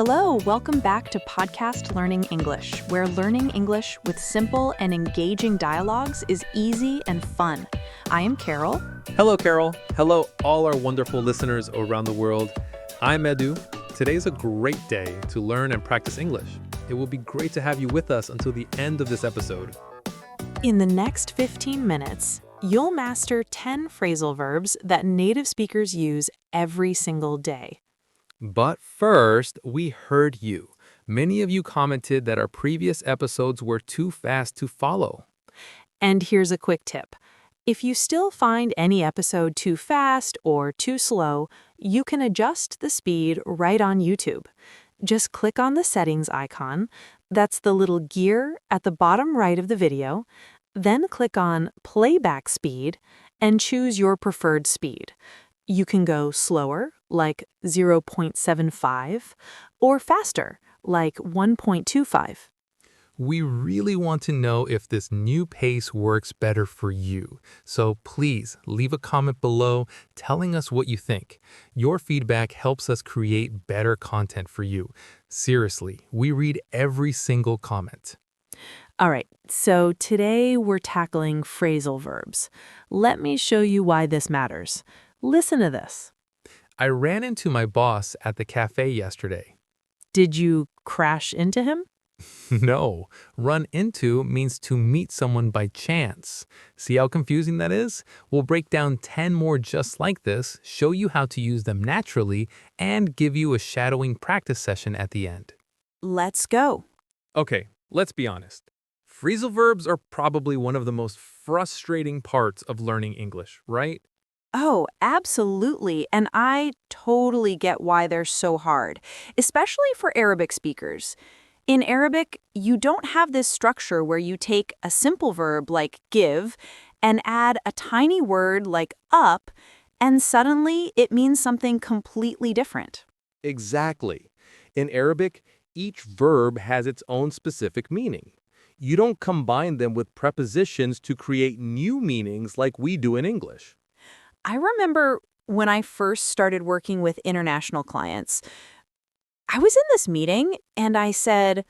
Hello, welcome back to Podcast Learning English, where learning English with simple and engaging dialogues is easy and fun. I am Carol. Hello, Carol. Hello, all our wonderful listeners around the world. I'm Edu. Today's a great day to learn and practice English. It will be great to have you with us until the end of this episode. In the next 15 minutes, you'll master 10 phrasal verbs that native speakers use every single day. But first, we heard you. Many of you commented that our previous episodes were too fast to follow. And here's a quick tip. If you still find any episode too fast or too slow, you can adjust the speed right on YouTube. Just click on the settings icon. That's the little gear at the bottom right of the video. Then click on playback speed and choose your preferred speed. You can go slower, like 0.75, or faster, like 1.25. We really want to know if this new pace works better for you. So please leave a comment below telling us what you think. Your feedback helps us create better content for you. Seriously, we read every single comment. All right, so today we're tackling phrasal verbs. Let me show you why this matters. Listen to this. I ran into my boss at the cafe yesterday. Did you crash into him? No, run into means to meet someone by chance. See how confusing that is? We'll break down 10 more just like this, show you how to use them naturally, and give you a shadowing practice session at the end. Let's go. Okay, let's be honest. Phrasal verbs are probably one of the most frustrating parts of learning English, right? Oh, absolutely. And I totally get why they're so hard, especially for Arabic speakers. In Arabic, you don't have this structure where you take a simple verb like give and add a tiny word like up, and suddenly it means something completely different. Exactly. In Arabic, each verb has its own specific meaning. You don't combine them with prepositions to create new meanings like we do in English. I remember when I first started working with international clients, I was in this meeting and I said,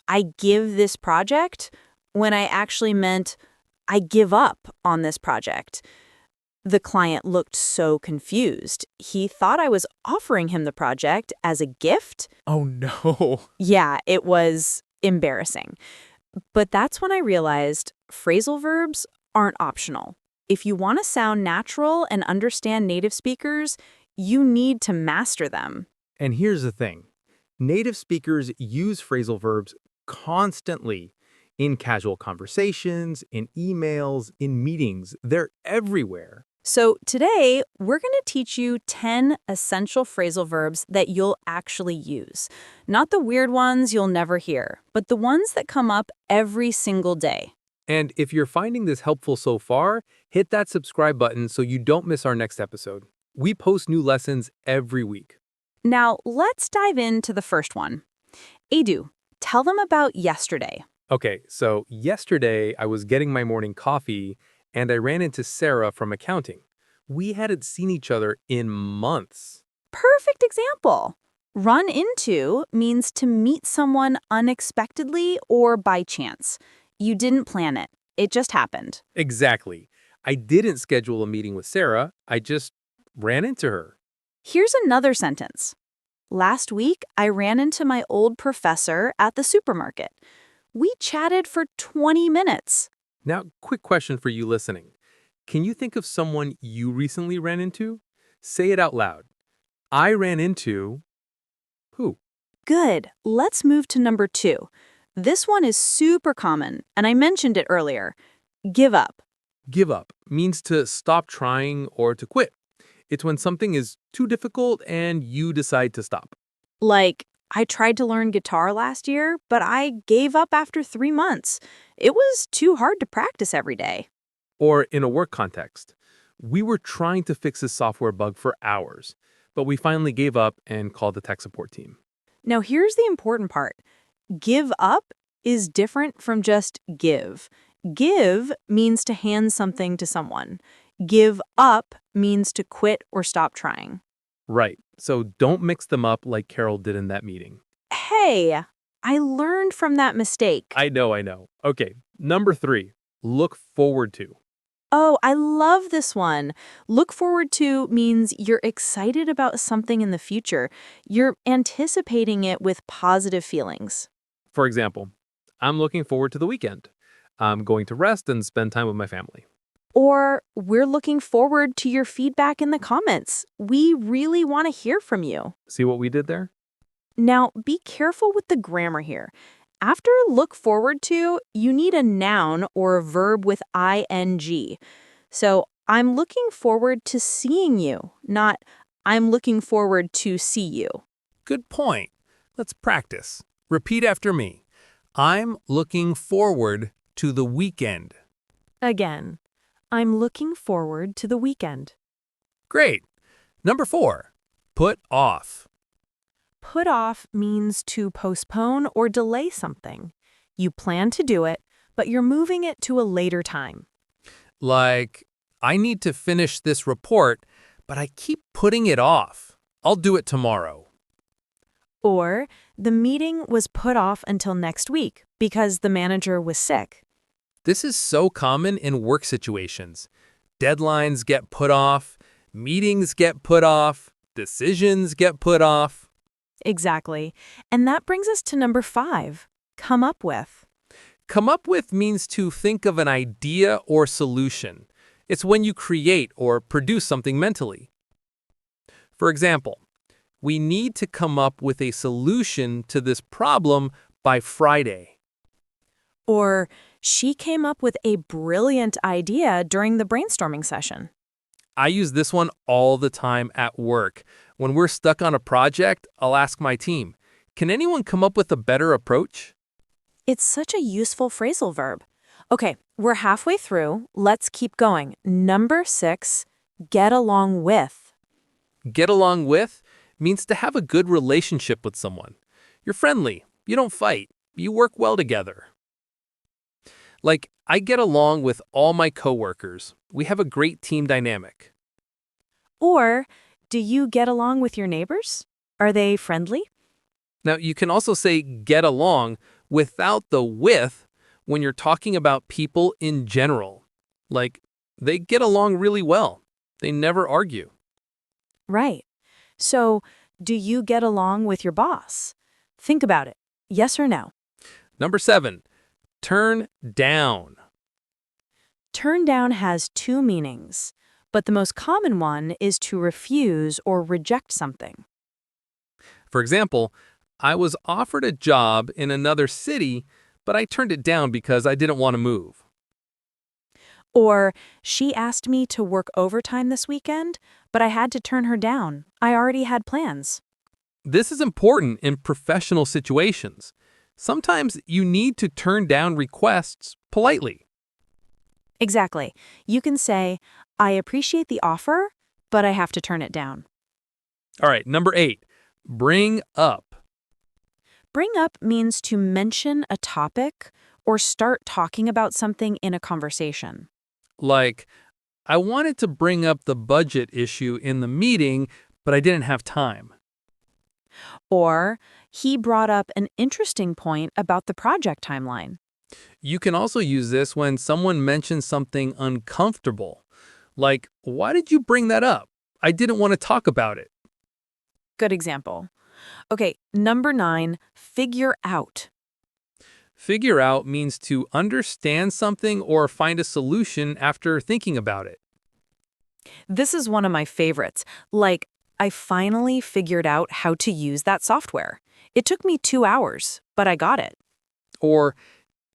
I give this project, when I actually meant I give up on this project. The client looked so confused. He thought I was offering him the project as a gift. Oh no. Yeah, it was embarrassing. But that's when I realized phrasal verbs aren't optional. If you want to sound natural and understand native speakers, you need to master them. And here's the thing. Native speakers use phrasal verbs constantly in casual conversations, in emails, in meetings. They're everywhere. So today, we're going to teach you 10 essential phrasal verbs that you'll actually use. Not the weird ones you'll never hear, but the ones that come up every single day. And if you're finding this helpful so far, hit that subscribe button so you don't miss our next episode. We post new lessons every week. Now, let's dive into the first one. Edu, tell them about yesterday. Okay, so yesterday I was getting my morning coffee and I ran into Sarah from accounting. We hadn't seen each other in months. Perfect example. Run into means to meet someone unexpectedly or by chance. You didn't plan it. It just happened. Exactly. I didn't schedule a meeting with Sarah. I just ran into her. Here's another sentence. Last week, I ran into my old professor at the supermarket. We chatted for 20 minutes. Now, quick question for you listening. Can you think of someone you recently ran into? Say it out loud. I ran into... who? Good. Let's move to number 2. This one is super common, and I mentioned it earlier. Give up. Give up means to stop trying or to quit. It's when something is too difficult and you decide to stop. Like, I tried to learn guitar last year, but I gave up after 3 months. It was too hard to practice every day. Or in a work context, we were trying to fix a software bug for hours, but we finally gave up and called the tech support team. Now, here's the important part. Give up is different from just give. Give means to hand something to someone. Give up means to quit or stop trying. Right. So don't mix them up like Carol did in that meeting. hey, I learned from that mistake. I know. Okay, number 3, look forward to. Oh, I love this one. Look forward to means you're excited about something in the future. You're anticipating it with positive feelings. For example, I'm looking forward to the weekend. I'm going to rest and spend time with my family. Or we're looking forward to your feedback in the comments. We really want to hear from you. See what we did there? Now, be careful with the grammar here. After look forward to, you need a noun or a verb with ing. So, I'm looking forward to seeing you, not I'm looking forward to see you. Good point. Let's practice. Repeat after me. I'm looking forward to the weekend. Again, I'm looking forward to the weekend. Great. Number 4, put off. Put off means to postpone or delay something. You plan to do it, but you're moving it to a later time. Like, I need to finish this report, but I keep putting it off. I'll do it tomorrow. Or, the meeting was put off until next week because the manager was sick. This is so common in work situations. Deadlines get put off, meetings get put off, decisions get put off. Exactly. And that brings us to number 5, come up with. Come up with means to think of an idea or solution. It's when you create or produce something mentally. For example, we need to come up with a solution to this problem by Friday. Or, she came up with a brilliant idea during the brainstorming session. I use this one all the time at work. When we're stuck on a project, I'll ask my team, can anyone come up with a better approach? It's such a useful phrasal verb. Okay, we're halfway through. Let's keep going. Number 6, get along with. Get along with means to have a good relationship with someone. You're friendly. You don't fight. You work well together. Like, I get along with all my coworkers. We have a great team dynamic. Or, do you get along with your neighbors? Are they friendly? Now, you can also say get along without the with when you're talking about people in general. Like, they get along really well. They never argue. Right. So, do you get along with your boss? Think about it. Yes or no? Number 7, turn down. Turn down has 2 meanings, but the most common one is to refuse or reject something. For example, I was offered a job in another city, but I turned it down because I didn't want to move. Or, she asked me to work overtime this weekend, but I had to turn her down. I already had plans. This is important in professional situations. Sometimes you need to turn down requests politely. Exactly. You can say, I appreciate the offer, but I have to turn it down. All right, number 8, bring up. Bring up means to mention a topic or start talking about something in a conversation. Like, I wanted to bring up the budget issue in the meeting, but I didn't have time. Or, he brought up an interesting point about the project timeline. You can also use this when someone mentions something uncomfortable. Like, why did you bring that up? I didn't want to talk about it. Good example. Okay, number 9, figure out. Figure out means to understand something or find a solution after thinking about it. This is one of my favorites. Like, I finally figured out how to use that software. It took me 2 hours, but I got it. Or,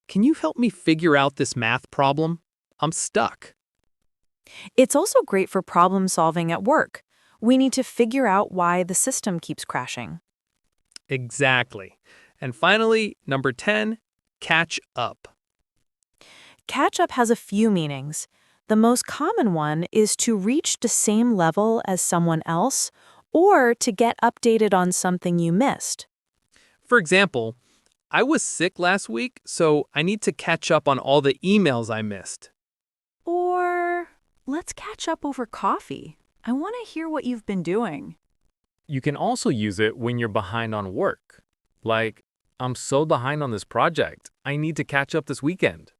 can you help me figure out this math problem? I'm stuck. It's also great for problem solving at work. We need to figure out why the system keeps crashing. Exactly. And finally, number 10, catch up. Catch up has a few meanings. The most common one is to reach the same level as someone else or to get updated on something you missed. For example, I was sick last week, so I need to catch up on all the emails I missed. Or, let's catch up over coffee. I want to hear what you've been doing. You can also use it when you're behind on work. Like, I'm so behind on this project. I need to catch up this weekend.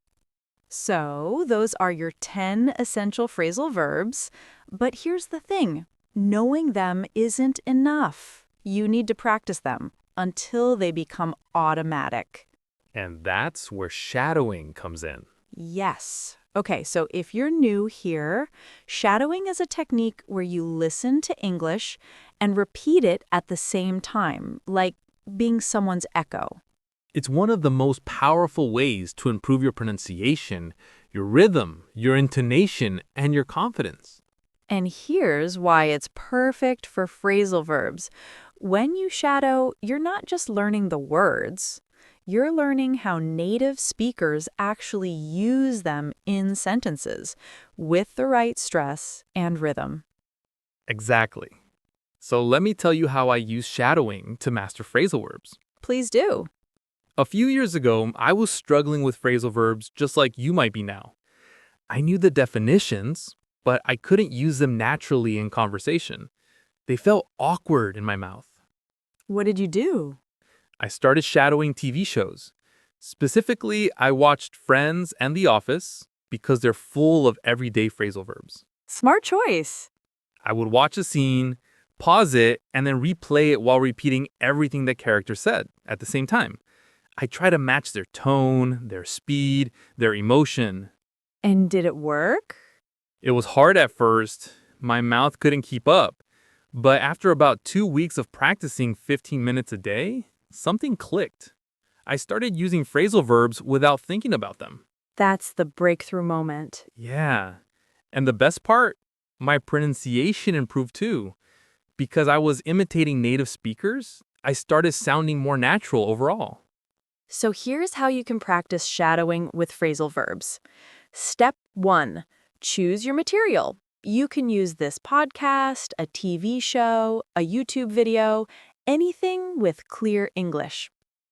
So, those are your 10 essential phrasal verbs. But here's the thing. Knowing them isn't enough. You need to practice them until they become automatic. And that's where shadowing comes in. Yes. Okay, so if you're new here, shadowing is a technique where you listen to English and repeat it at the same time, like being someone's echo. It's one of the most powerful ways to improve your pronunciation, your rhythm, your intonation, and your confidence. And here's why it's perfect for phrasal verbs. When you shadow, you're not just learning the words. You're learning how native speakers actually use them in sentences with the right stress and rhythm. Exactly. So let me tell you how I use shadowing to master phrasal verbs. Please do. A few years ago, I was struggling with phrasal verbs just like you might be now. I knew the definitions, but I couldn't use them naturally in conversation. They felt awkward in my mouth. What did you do? I started shadowing TV shows. Specifically, I watched Friends and The Office because they're full of everyday phrasal verbs. Smart choice. I would watch a scene, pause it, and then replay it while repeating everything the character said at the same time. I try to match their tone, their speed, their emotion. And did it work? It was hard at first. My mouth couldn't keep up. But after about 2 weeks of practicing 15 minutes a day, something clicked. I started using phrasal verbs without thinking about them. That's the breakthrough moment. Yeah. And the best part? My pronunciation improved too. Because I was imitating native speakers, I started sounding more natural overall. So here's how you can practice shadowing with phrasal verbs. Step 1. Choose your material. You can use this podcast, a TV show, a YouTube video, anything with clear English.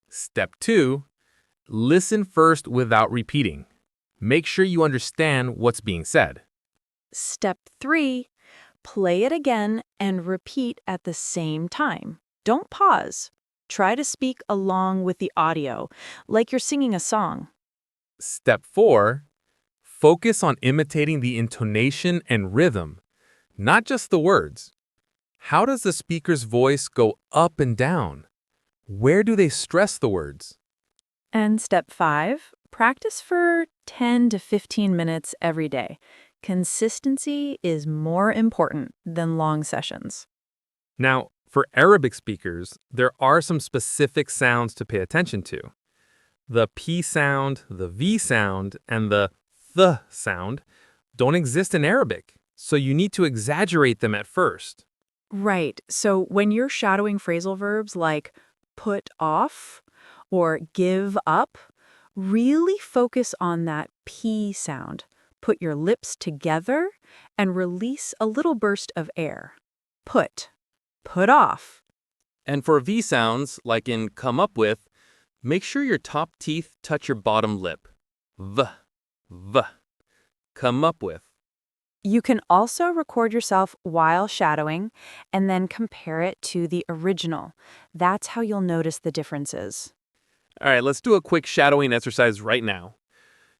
Step 2. Listen first without repeating. Make sure you understand what's being said. Step 3. Play it again and repeat at the same time. Don't pause. Try to speak along with the audio, like you're singing a song. Step 4. Focus on imitating the intonation and rhythm, not just the words. How does the speaker's voice go up and down? Where do they stress the words? And step 5, practice for 10 to 15 minutes every day. Consistency is more important than long sessions. Now, for Arabic speakers, there are some specific sounds to pay attention to. The P sound, the V sound, and the th sound don't exist in Arabic, so you need to exaggerate them at first. Right. So when you're shadowing phrasal verbs like put off or give up, really focus on that P sound. Put your lips together and release a little burst of air. Put off. And for V sounds, like in come up with, make sure your top teeth touch your bottom lip. V, v. Come up with. You can also record yourself while shadowing and then compare it to the original. That's how you'll notice the differences. All right, let's do a quick shadowing exercise right now.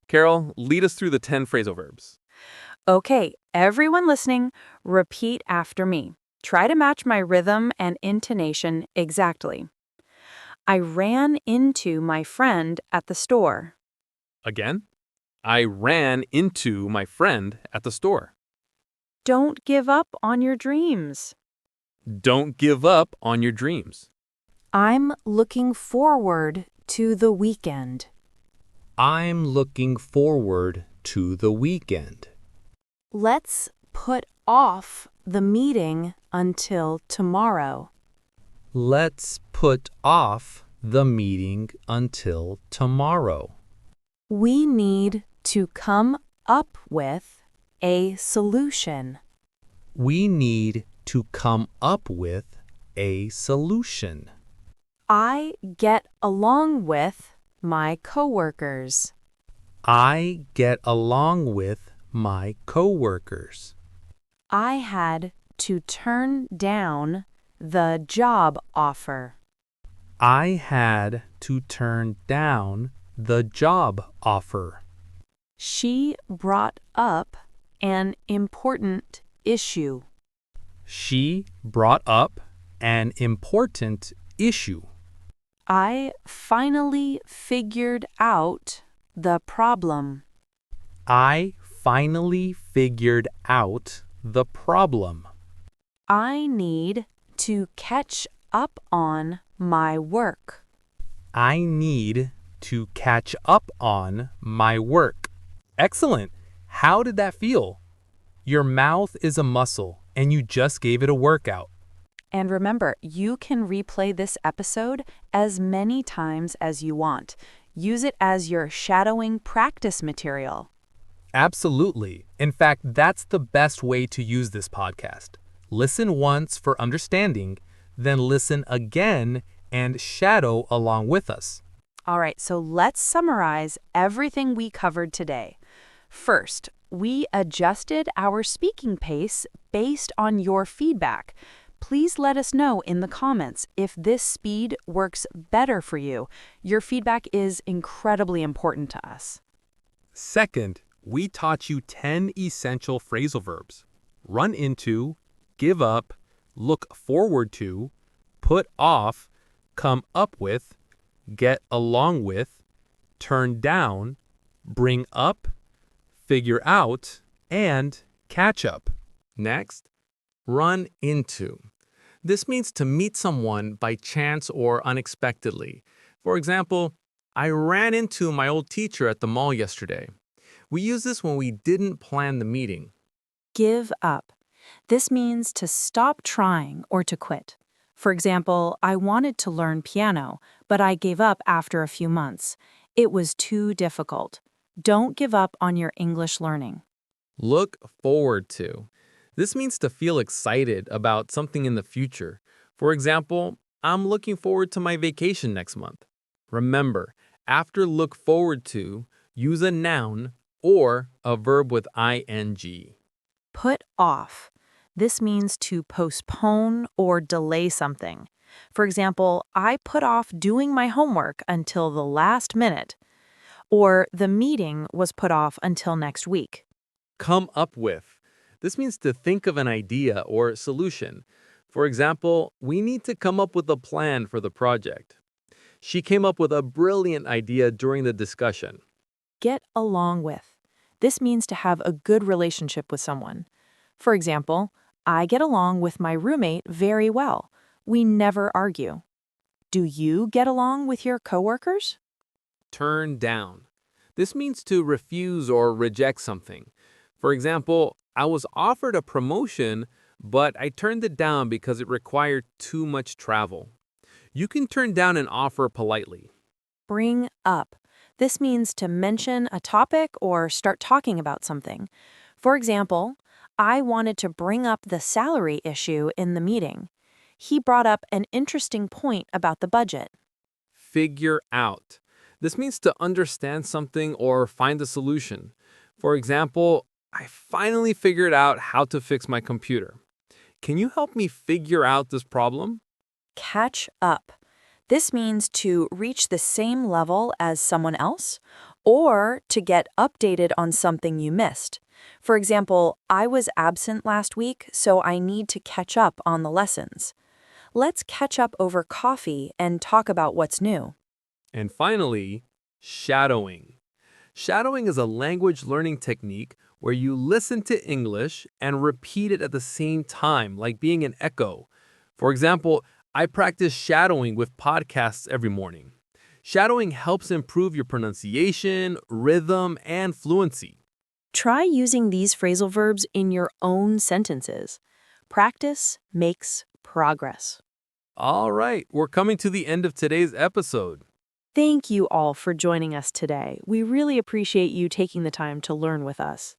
Carol, lead us through the 10 phrasal verbs. Okay, everyone listening, repeat after me. Try to match my rhythm and intonation exactly. I ran into my friend at the store. Again, I ran into my friend at the store. Don't give up on your dreams. Don't give up on your dreams. I'm looking forward to the weekend. I'm looking forward to the weekend. Let's put off the meeting until tomorrow. Let's put off the meeting until tomorrow. We need to come up with a solution. We need to come up with a solution. I get along with my coworkers. I get along with my coworkers. I had to turn down the job offer. I had to turn down the job offer. She brought up an important issue. She brought up an important issue. I finally figured out the problem. I finally figured out the problem. I need to catch up on my work. I need to catch up on my work. Excellent. How did that feel? Your mouth is a muscle, and you just gave it a workout. And remember, you can replay this episode as many times as you want. Use it as your shadowing practice material. Absolutely. In fact, that's the best way to use this podcast. Listen once for understanding, then listen again and shadow along with us. All right, so let's summarize everything we covered today. First, we adjusted our speaking pace based on your feedback. Please let us know in the comments if this speed works better for you. Your feedback is incredibly important to us. Second, we taught you 10 essential phrasal verbs. Run into, give up, look forward to, put off, come up with, get along with, turn down, bring up, figure out, and catch up. Next, run into. This means to meet someone by chance or unexpectedly. For example, I ran into my old teacher at the mall yesterday. We use this when we didn't plan the meeting. Give up. This means to stop trying or to quit. For example, I wanted to learn piano, but I gave up after a few months. It was too difficult. Don't give up on your English learning. Look forward to. This means to feel excited about something in the future. For example, I'm looking forward to my vacation next month. Remember, after look forward to, use a noun or a verb with ing. Put off. This means to postpone or delay something. For example, I put off doing my homework until the last minute. Or the meeting was put off until next week. Come up with. This means to think of an idea or solution. For example, we need to come up with a plan for the project. She came up with a brilliant idea during the discussion. Get along with. This means to have a good relationship with someone. For example, I get along with my roommate very well. We never argue. Do you get along with your coworkers? Turn down. This means to refuse or reject something. For example, I was offered a promotion, but I turned it down because it required too much travel. You can turn down an offer politely. Bring up. This means to mention a topic or start talking about something. For example, I wanted to bring up the salary issue in the meeting. He brought up an interesting point about the budget. Figure out. This means to understand something or find a solution. For example, I finally figured out how to fix my computer. Can you help me figure out this problem? Catch up. This means to reach the same level as someone else or to get updated on something you missed. For example, I was absent last week, so I need to catch up on the lessons. Let's catch up over coffee and talk about what's new. And finally, shadowing. Shadowing is a language learning technique where you listen to English and repeat it at the same time, like being an echo. For example, I practice shadowing with podcasts every morning. Shadowing helps improve your pronunciation, rhythm, and fluency. Try using these phrasal verbs in your own sentences. Practice makes progress. All right, we're coming to the end of today's episode. Thank you all for joining us today. We really appreciate you taking the time to learn with us.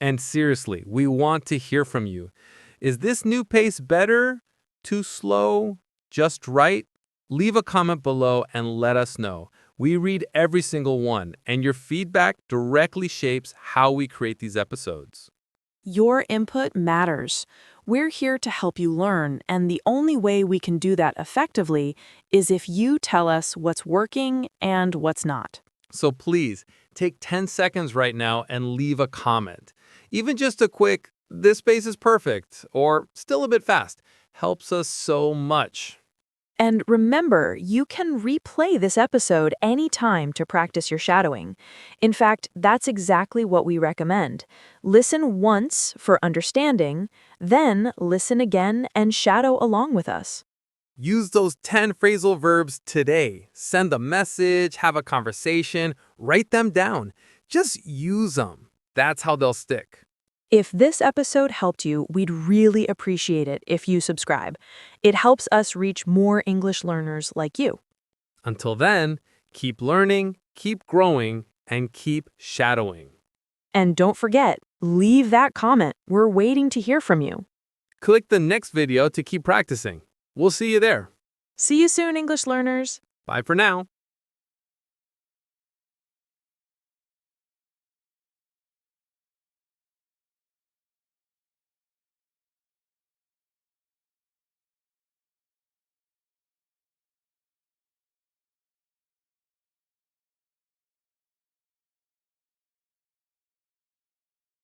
And seriously, we want to hear from you. Is this new pace better? Too slow? Just right? Leave a comment below and let us know. We read every single one, and your feedback directly shapes how we create these episodes. Your input matters. We're here to help you learn, and the only way we can do that effectively is if you tell us what's working and what's not. So please, take 10 seconds right now and leave a comment. Even just a quick, "This space is perfect," or "Still a bit fast," helps us so much. And remember, you can replay this episode anytime to practice your shadowing. In fact, that's exactly what we recommend. Listen once for understanding, then listen again and shadow along with us. Use those 10 phrasal verbs today. Send a message, have a conversation, write them down. Just use them. That's how they'll stick. If this episode helped you, we'd really appreciate it if you subscribe. It helps us reach more English learners like you. Until then, keep learning, keep growing, and keep shadowing. And don't forget, leave that comment. We're waiting to hear from you. Click the next video to keep practicing. We'll see you there. See you soon, English learners. Bye for now.